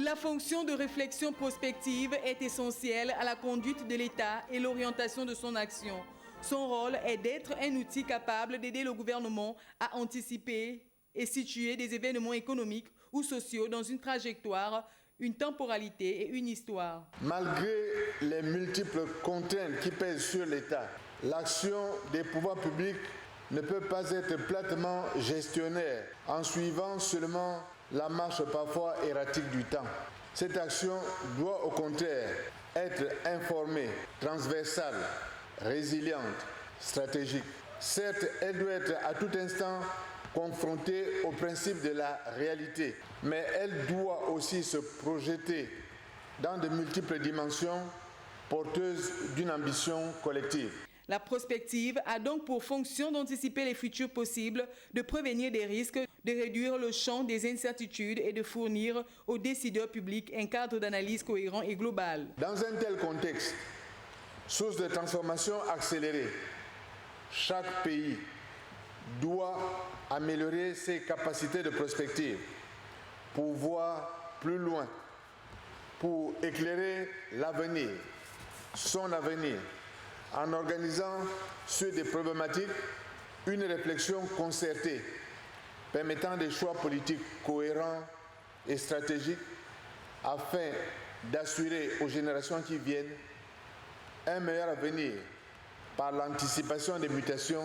La fonction de réflexion prospective est essentielle à la conduite de l'État et l'orientation de son action. Son rôle est d'être un outil capable d'aider le gouvernement à anticiper et situer des événements économiques ou sociaux dans une trajectoire, une temporalité et une histoire. Malgré les multiples contraintes qui pèsent sur l'État, l'action des pouvoirs publics ne peut pas être platement gestionnaire en suivant seulement la marche parfois erratique du temps. Cette action doit au contraire être informée, transversale, résiliente, stratégique. Certes, elle doit être à tout instant confrontée au principe de la réalité, mais elle doit aussi se projeter dans de multiples dimensions porteuses d'une ambition collective. La prospective a donc pour fonction d'anticiper les futurs possibles, de prévenir des risques, de réduire le champ des incertitudes et de fournir aux décideurs publics un cadre d'analyse cohérent et global. Dans un tel contexte, source de transformation accélérée, chaque pays doit améliorer ses capacités de prospective pour voir plus loin, pour éclairer l'avenir, son avenir, en organisant sur des problématiques une réflexion concertée permettant des choix politiques cohérents et stratégiques afin d'assurer aux générations qui viennent un meilleur avenir par l'anticipation des mutations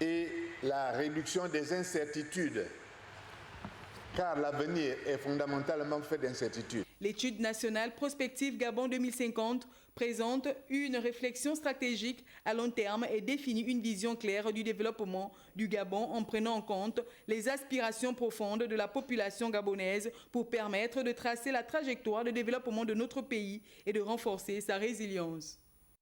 et la réduction des incertitudes, car l'avenir est fondamentalement fait d'incertitudes. L'étude nationale prospective Gabon 2050 présente une réflexion stratégique à long terme et définit une vision claire du développement du Gabon en prenant en compte les aspirations profondes de la population gabonaise pour permettre de tracer la trajectoire de développement de notre pays et de renforcer sa résilience.